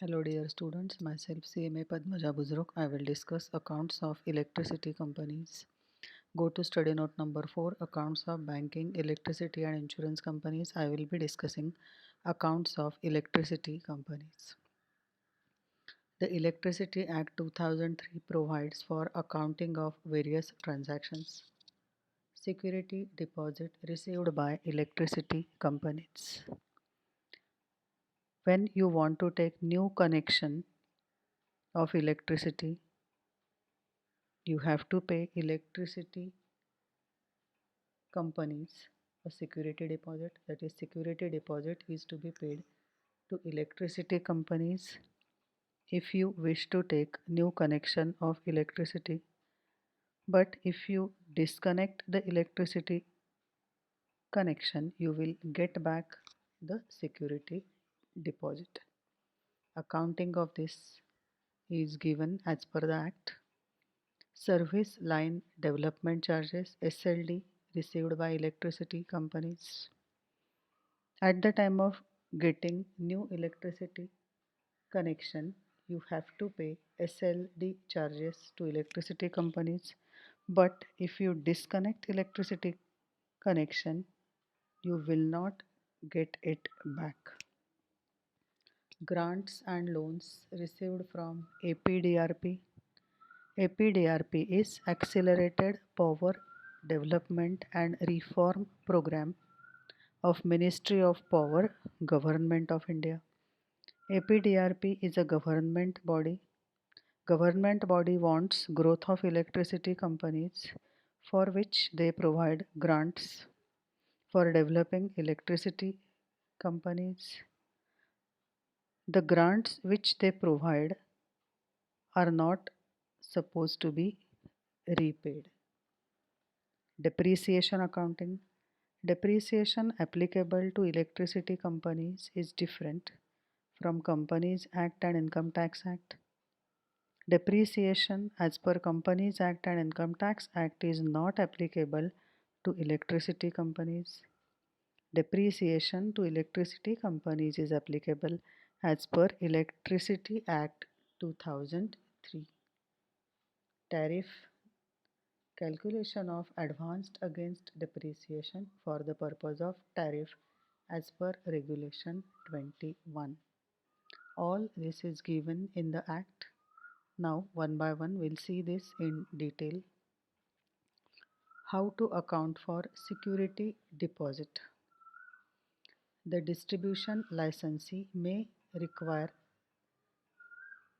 Hello dear students, myself CMA Padmaja Buzruk. I will discuss accounts of electricity companies. Go to study note number 4, accounts of banking, electricity and insurance companies. I will be discussing accounts of electricity companies. The Electricity Act 2003 provides for accounting of various transactions. Security deposit received by electricity companies. When you want to take new connection of electricity, you have to pay electricity companies a security deposit. That is, security deposit is to be paid to electricity companies if you wish to take new connection of electricity. But if you disconnect the electricity connection, you will get back the security deposit. Accounting of this is given as per the Act. Service line development charges SLD received by electricity companies. At the time of getting new electricity connection, you have to pay SLD charges to electricity companies. But if you disconnect electricity connection, you will not get it back. Grants and loans received from APDRP. APDRP is Accelerated Power Development and Reform Program of Ministry of Power, Government of India. APDRP is a government body. Government body wants growth of electricity companies for which they provide grants for developing electricity companies. The grants which they provide are not supposed to be repaid. Depreciation accounting. Depreciation applicable to electricity companies is different from Companies Act and Income Tax Act. Depreciation as per Companies Act and Income Tax Act is not applicable to electricity companies. Depreciation to electricity companies is applicable as per Electricity Act 2003. Tariff. Calculation of advanced against depreciation for the purpose of tariff as per Regulation 21. All this is given in the Act. Now, one by one, we'll see this in detail. How to account for security deposit. The distribution licensee may require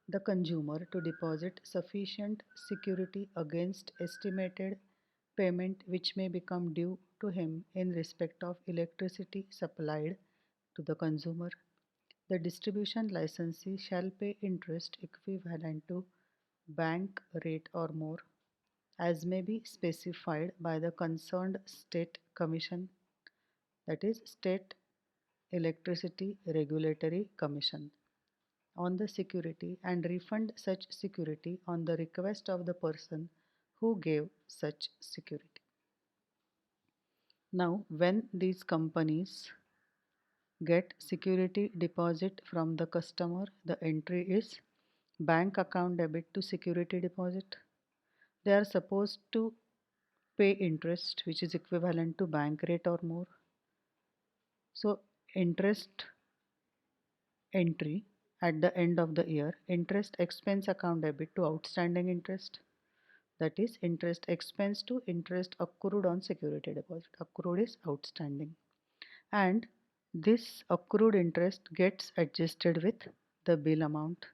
the consumer to deposit sufficient security against estimated payment which may become due to him in respect of electricity supplied to the consumer. The distribution licensee shall pay interest equivalent to bank rate or more, as may be specified by the concerned state commission, that is, State Electricity Regulatory Commission, on the security and refund such security on the request of the person who gave such security. Now, when these companies get security deposit from the customer, the entry is bank account debit to security deposit. They are supposed to pay interest which is equivalent to bank rate or more. So interest entry at the end of the year, interest expense account debit to outstanding interest, that is interest expense to interest accrued on security deposit. Accrued is outstanding, and this accrued interest gets adjusted with the bill amount.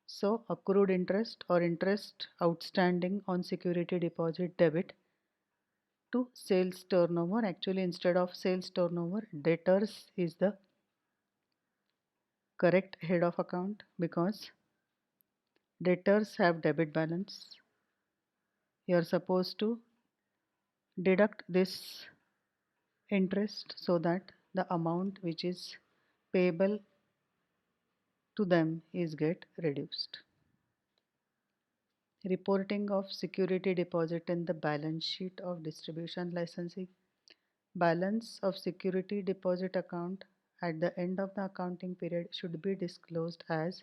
So accrued interest or interest outstanding on security deposit debit to sales turnover. Actually, instead of sales turnover, debtors is the correct head of account because debtors have debit balance. You are supposed to deduct this interest so that the amount which is payable to them is get reduced. Reporting of security deposit in the balance sheet of distribution licensee. Balance of security deposit account at the end of the accounting period should be disclosed as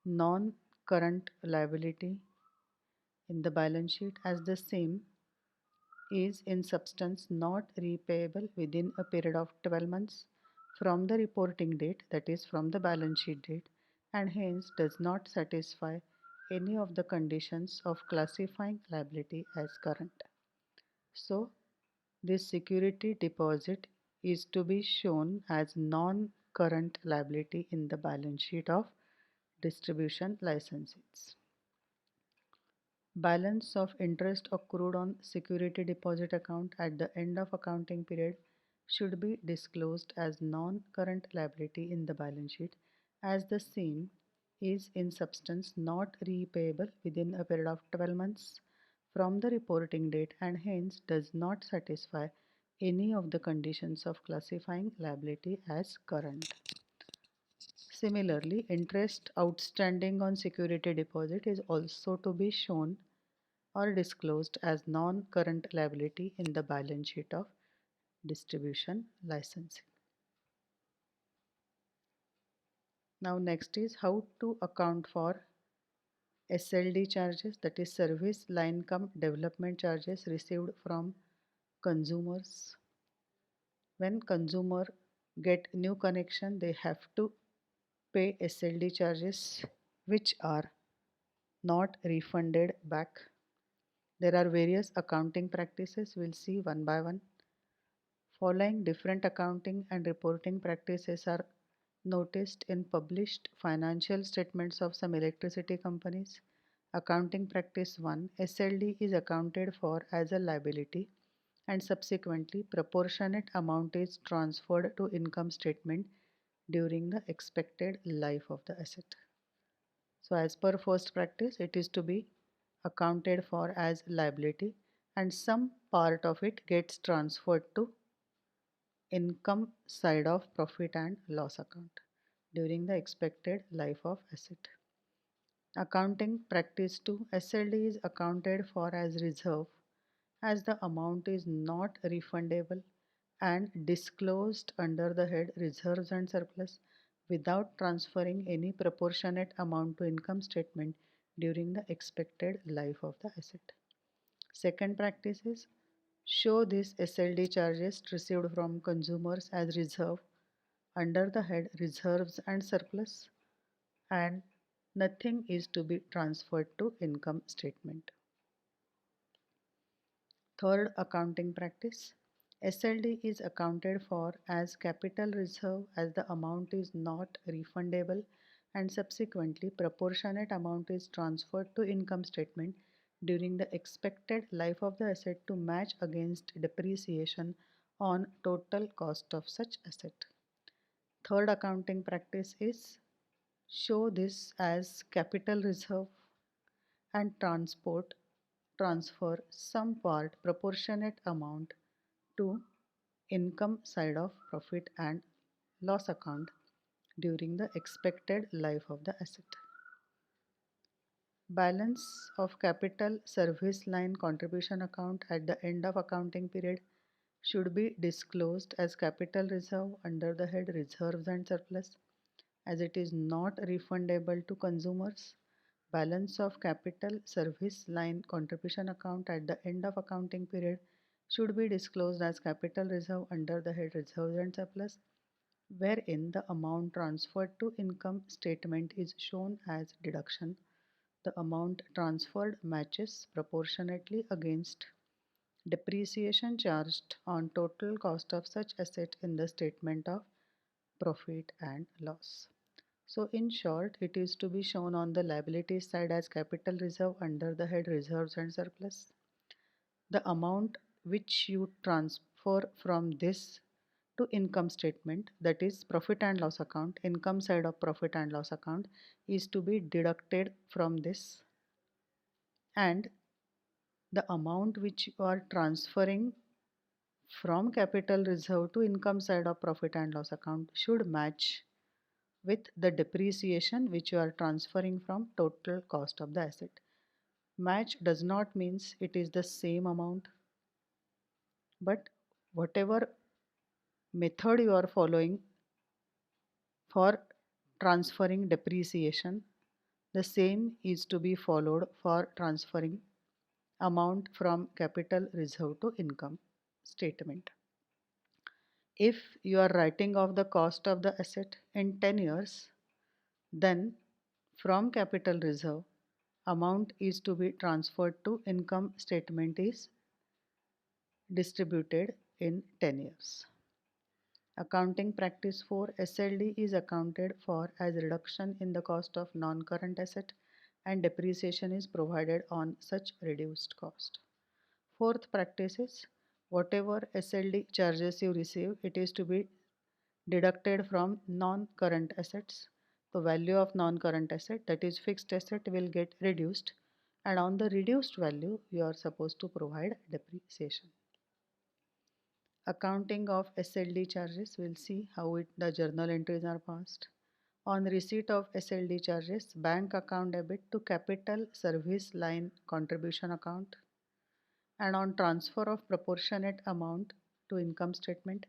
non-current liability in the balance sheet, as the same is in substance not repayable within a period of 12 months from the reporting date, that is from the balance sheet date, and hence does not satisfy any of the conditions of classifying liability as current. So this security deposit is to be shown as non-current liability in the balance sheet of distribution licenses. Balance of interest accrued on security deposit account at the end of accounting period should be disclosed as non-current liability in the balance sheet, as the same is in substance not repayable within a period of 12 months from the reporting date and hence does not satisfy any of the conditions of classifying liability as current. Similarly, interest outstanding on security deposit is also to be shown or disclosed as non-current liability in the balance sheet of distribution licensing. Now next is how to account for SLD charges, that is service line cum development charges received from consumers. When consumer get new connection, they have to pay SLD charges which are not refunded back. There are various accounting practices, we'll see one by one. Following different accounting and reporting practices are noticed in published financial statements of some electricity companies. Accounting practice 1, SLD is accounted for as a liability and subsequently proportionate amount is transferred to income statement during the expected life of the asset. So as per first practice, it is to be accounted for as liability and some part of it gets transferred to income side of profit and loss account during the expected life of asset. Accounting practice 2, SLD is accounted for as reserve as the amount is not refundable and disclosed under the head reserves and surplus without transferring any proportionate amount to income statement during the expected life of the asset. Second practice is show this SLD charges received from consumers as reserve under the head reserves and surplus and nothing is to be transferred to income statement. Third accounting practice, SLD is accounted for as capital reserve as the amount is not refundable and subsequently proportionate amount is transferred to income statement during the expected life of the asset to match against depreciation on total cost of such asset. Third accounting practice is show this as capital reserve and transfer some part proportionate amount to income side of profit and loss account during the expected life of the asset. Balance of capital service line contribution account at the end of accounting period should be disclosed as capital reserve under the head reserves and surplus as it is not refundable to consumers. Balance of capital service line contribution account at the end of accounting period should be disclosed as capital reserve under the head reserves and surplus, wherein the amount transferred to income statement is shown as deduction. The amount transferred matches proportionately against depreciation charged on total cost of such asset in the statement of profit and loss. So in short, it is to be shown on the liability side as capital reserve under the head reserves and surplus. The amount which you transfer from this to income statement, that is profit and loss account, income side of profit and loss account, is to be deducted from this, and the amount which you are transferring from capital reserve to income side of profit and loss account should match with the depreciation which you are transferring from total cost of the asset. Match does not means it is the same amount, but whatever method you are following For transferring depreciation, the same is to be followed for transferring amount from capital reserve to income statement. If you are writing off the cost of the asset in 10 years, then from capital reserve, amount is to be transferred to income statement is distributed in 10 years. Accounting practice for SLD is accounted for as reduction in the cost of non-current asset and depreciation is provided on such reduced cost. Fourth practice is whatever SLD charges you receive, it is to be deducted from non-current assets. The value of non-current asset, that is fixed asset, will get reduced, and on the reduced value you are supposed to provide depreciation. Accounting of SLD charges, we'll see how the journal entries are passed. On receipt of SLD charges, bank account debit to capital service line contribution account, and on transfer of proportionate amount to income statement,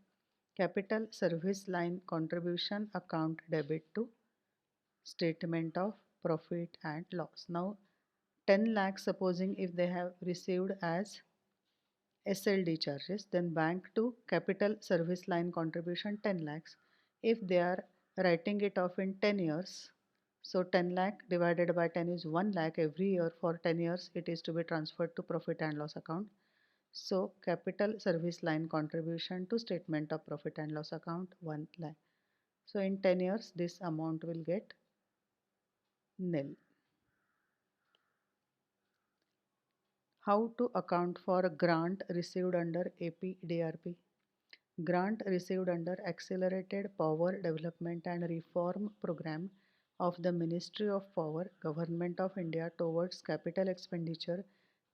capital service line contribution account debit to statement of profit and loss. Now 10 lakhs, supposing if they have received as SLD charges, then bank to capital service line contribution 10 lakhs. If they are writing it off in 10 years, so 10 lakh divided by 10 is 1 lakh every year for 10 years, it is to be transferred to profit and loss account. So capital service line contribution to statement of profit and loss account 1 lakh. So in 10 years this amount will get nil. How to account for a grant received under APDRP? Grant received under Accelerated Power Development and Reform Program of the Ministry of Power, Government of India towards capital expenditure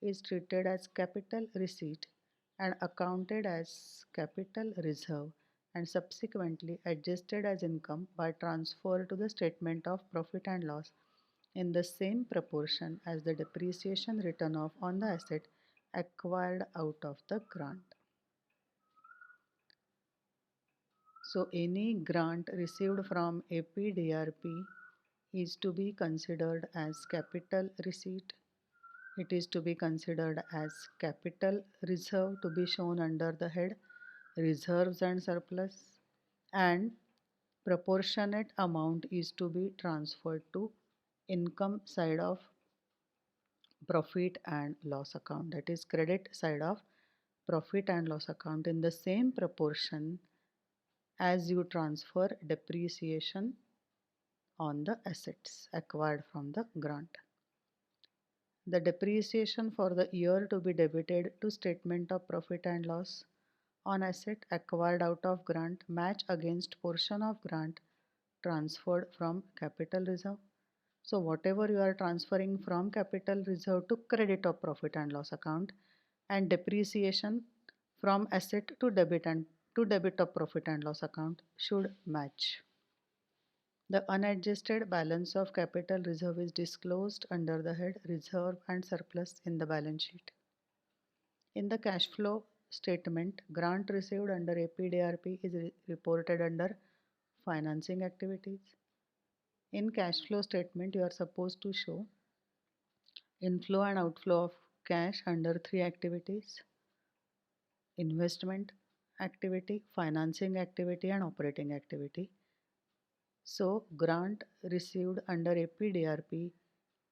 is treated as capital receipt and accounted as capital reserve and subsequently adjusted as income by transfer to the statement of profit and loss in the same proportion as the depreciation written off on the asset acquired out of the grant. So any grant received from APDRP is to be considered as capital receipt. It is to be considered as capital reserve to be shown under the head reserves and surplus, and proportionate amount is to be transferred to income side of profit and loss account, that is credit side of profit and loss account, in the same proportion as you transfer depreciation on the assets acquired from the grant. The depreciation for the year to be debited to statement of profit and loss on asset acquired out of grant match against portion of grant transferred from capital reserve. So whatever you are transferring from capital reserve to credit of profit and loss account, and depreciation from asset to debit of profit and loss account should match. The unadjusted balance of capital reserve is disclosed under the head reserve and surplus in the balance sheet. In the cash flow statement, grant received under APDRP is reported under financing activities. In cash flow statement, you are supposed to show inflow and outflow of cash under three activities: investment activity, financing activity, and operating activity. So grant received under APDRP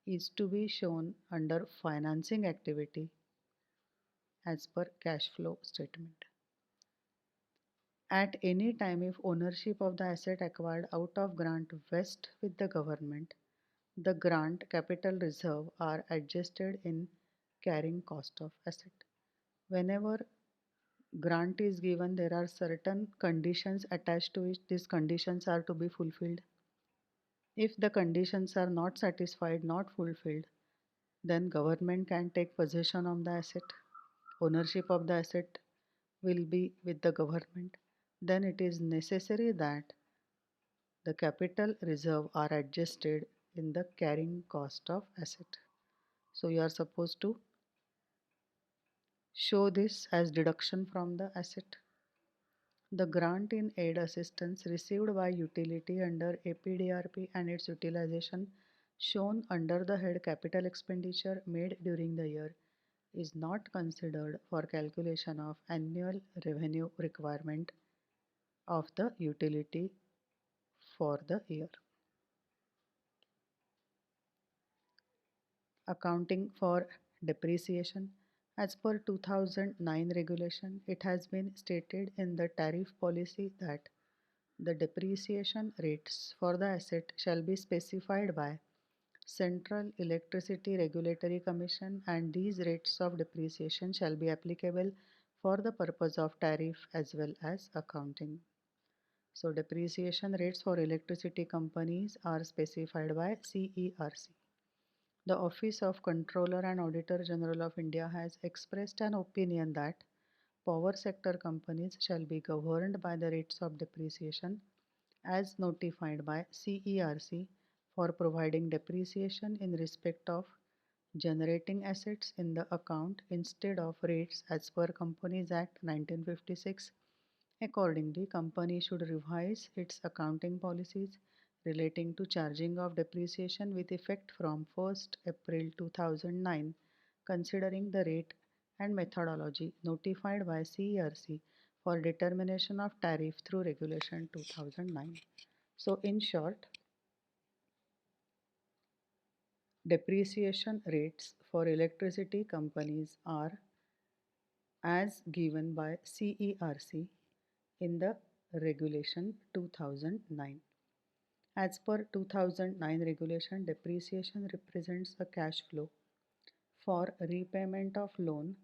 is to be shown under financing activity as per cash flow statement. At any time, if ownership of the asset acquired out of grant vests with the government, the grant capital reserve are adjusted in carrying cost of asset. Whenever grant is given, there are certain conditions attached to it. These conditions are to be fulfilled. If the conditions are not satisfied, not fulfilled, then government can take possession of the asset. Ownership of the asset will be with the government. Then it is necessary that the capital reserve are adjusted in the carrying cost of asset. So you are supposed to show this as deduction from the asset. The grant in aid assistance received by utility under APDRP and its utilization shown under the head capital expenditure made during the year is not considered for calculation of annual revenue requirement of the utility for the year. Accounting for depreciation. As per 2009 regulation, it has been stated in the tariff policy that the depreciation rates for the asset shall be specified by Central Electricity Regulatory Commission, and these rates of depreciation shall be applicable for the purpose of tariff as well as accounting. So depreciation rates for electricity companies are specified by CERC. The Office of Controller and Auditor General of India has expressed an opinion that power sector companies shall be governed by the rates of depreciation as notified by CERC for providing depreciation in respect of generating assets in the account instead of rates as per Companies Act 1956. Accordingly, company should revise its accounting policies relating to charging of depreciation with effect from 1st April 2009, considering the rate and methodology notified by CERC for determination of tariff through Regulation 2009. So, in short, depreciation rates for electricity companies are as given by CERC in the Regulation 2009. As per 2009 regulation, depreciation represents a cash flow for repayment of loan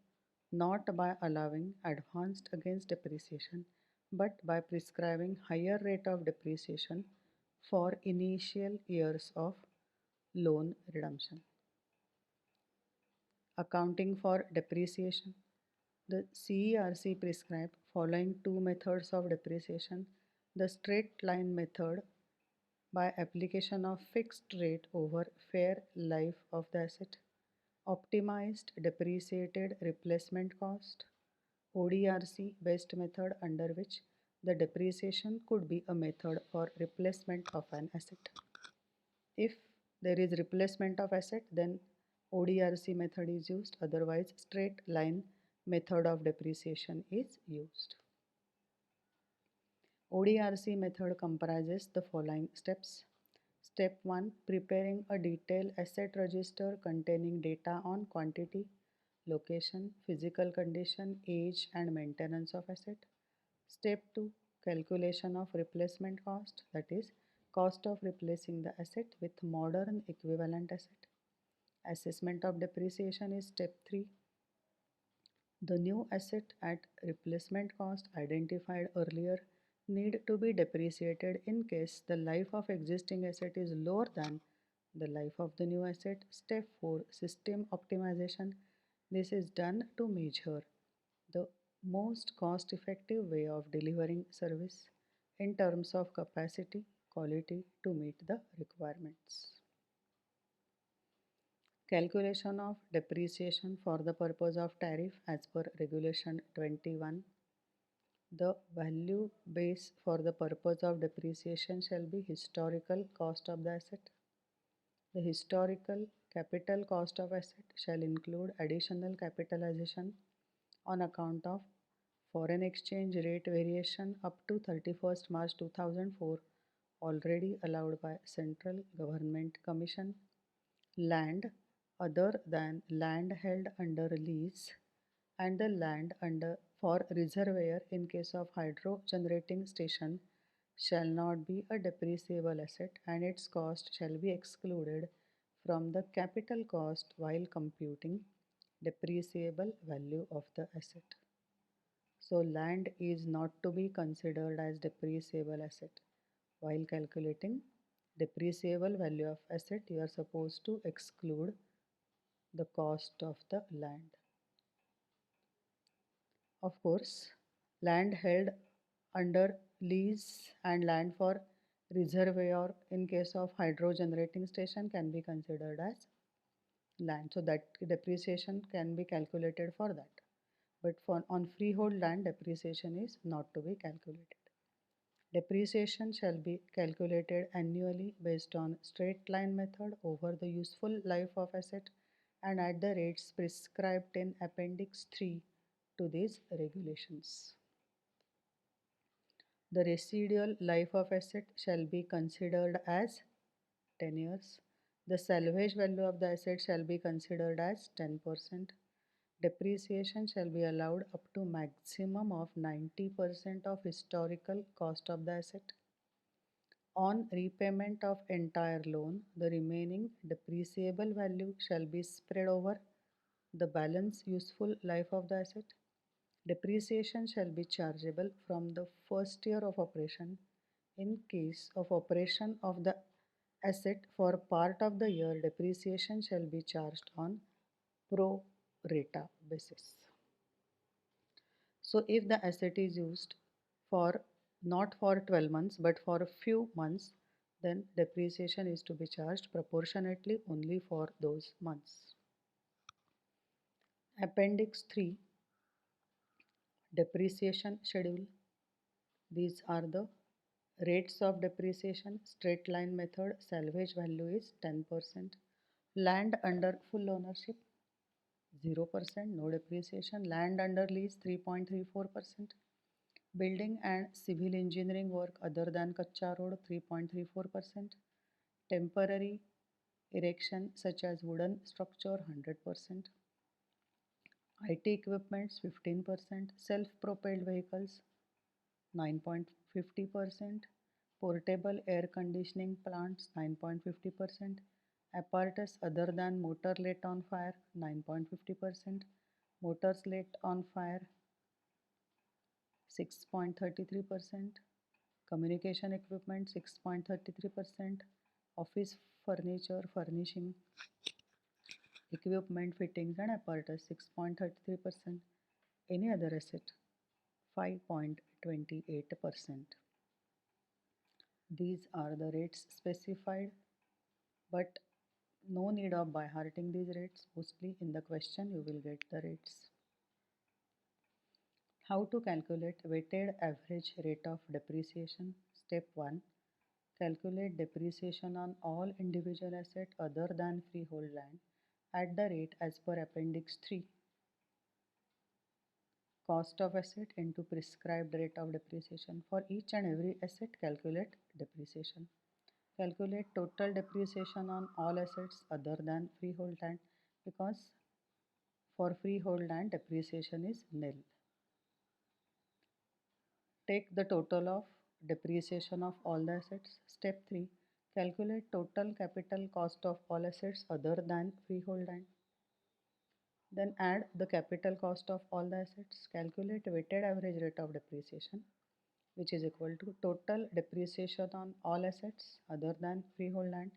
not by allowing advanced against depreciation but by prescribing higher rate of depreciation for initial years of loan redemption. Accounting for depreciation. The CERC prescribe following two methods of depreciation: the straight line method by application of fixed rate over fair life of the asset, optimized depreciated replacement cost, ODRC based method, under which the depreciation could be a method for replacement of an asset. If there is replacement of asset, then ODRC method is used, otherwise straight line method of depreciation is used. ODRC method comprises the following steps. Step 1. Preparing a detailed asset register containing data on quantity, location, physical condition, age and maintenance of asset. Step 2. Calculation of replacement cost, that is, cost of replacing the asset with modern equivalent asset. Assessment of depreciation is step 3. The new asset at replacement cost identified earlier need to be depreciated in case the life of existing asset is lower than the life of the new asset. Step 4. System optimization. This is done to measure the most cost effective way of delivering service in terms of capacity, quality to meet the requirements. Calculation of depreciation for the purpose of tariff as per Regulation 21. The value base for the purpose of depreciation shall be historical cost of the asset. The historical capital cost of asset shall include additional capitalization on account of foreign exchange rate variation up to 31st March 2004 already allowed by Central Government Commission. Land other than land held under lease and the land under for reservoir in case of hydro generating station shall not be a depreciable asset, and its cost shall be excluded from the capital cost while computing depreciable value of the asset. So land is not to be considered as depreciable asset. While calculating depreciable value of asset, you are supposed to exclude the cost of the land. Of course, land held under lease and land for reservoir in case of hydro generating station can be considered as land. So that depreciation can be calculated for that. but for on freehold land depreciation is not to be calculated. Depreciation shall be calculated annually based on straight line method over the useful life of asset and at the rates prescribed in Appendix 3 to these regulations. The residual life of asset shall be considered as 10 years. The salvage value of the asset shall be considered as 10%. Depreciation shall be allowed up to maximum of 90% of historical cost of the asset. On repayment of entire loan, the remaining depreciable value shall be spread over the balance useful life of the asset. Depreciation shall be chargeable from the first year of operation. In case of operation of the asset for part of the year, depreciation shall be charged on pro rata basis. So if the asset is used for not for 12 months but for a few months, then depreciation is to be charged proportionately only for those months. Appendix 3, depreciation schedule. These are the rates of depreciation. Straight line method, salvage value is 10%. Land under full ownership 0%, no depreciation. Land under lease 3.34%. Building and civil engineering work other than Kacha Road 3.34%. Temporary erection such as wooden structure 100%. IT equipments 15%. Self-propelled vehicles 9.50%. Portable air conditioning plants 9.50%. Apparatus other than motor lit on fire 9.50%. Motors lit on fire 6.33%. Communication equipment 6.33%. Office furniture furnishing equipment fittings and apparatus 6.33%. Any other asset 5.28%. These are the rates specified, but no need of by hearting these rates. Mostly in the question you will get the rates. How to calculate weighted average rate of depreciation? Step 1. Calculate depreciation on all individual assets other than freehold land at the rate as per Appendix 3. Cost of asset into prescribed rate of depreciation. For each and every asset, calculate depreciation. Calculate total depreciation on all assets other than freehold land, because for freehold land depreciation is nil. Take the total of depreciation of all the assets. Step 3. Calculate total capital cost of all assets other than freehold land. Then add the capital cost of all the assets. Calculate weighted average rate of depreciation, which is equal to total depreciation on all assets other than freehold land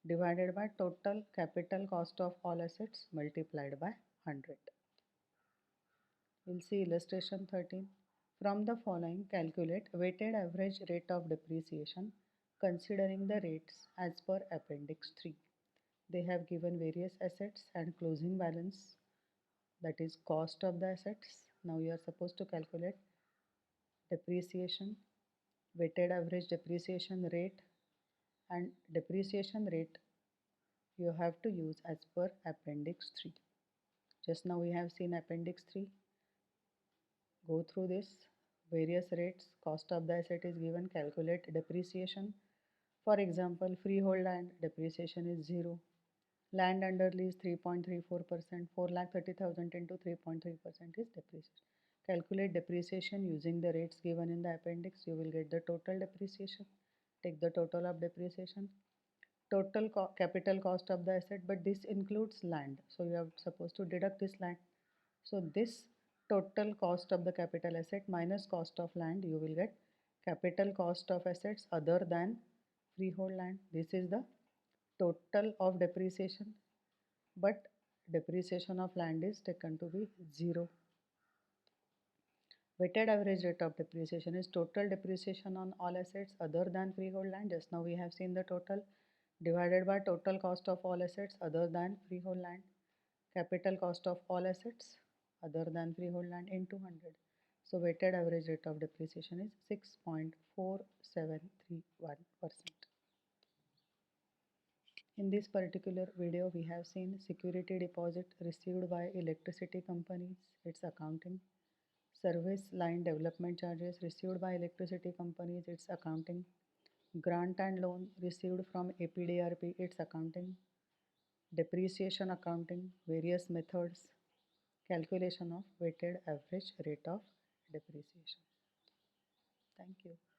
divided by total capital cost of all assets multiplied by 100. We'll see illustration 13. From the following, calculate weighted average rate of depreciation considering the rates as per Appendix 3. They have given various assets and closing balance, that is cost of the assets. Now you are supposed to calculate depreciation, weighted average depreciation rate, and depreciation rate you have to use as per Appendix 3. Just now we have seen Appendix 3. Go through this. Various rates, cost of the asset is given, calculate depreciation. For example, freehold land depreciation is 0. Land under lease 3.34%, 4,30,000 into 3.3% is depreciation. Calculate depreciation using the rates given in the appendix. You will get the total depreciation. Take the total of depreciation. Total capital cost of the asset, but this includes land. So you are supposed to deduct this land. So this total cost of the capital asset minus cost of land, you will get capital cost of assets other than freehold land. This is the total of depreciation, but depreciation of land is taken to be 0. Weighted average rate of depreciation is total depreciation on all assets other than freehold land. Just now we have seen the total divided by total cost of all assets other than freehold land. Capital cost of all assets other than freehold land into 100. So weighted average rate of depreciation is 6.4731%. In this particular video, we have seen security deposit received by electricity companies, its accounting, service line development charges received by electricity companies, its accounting, grant and loan received from APDRP, its accounting, depreciation accounting, various methods, calculation of weighted average rate of depreciation. Thank you.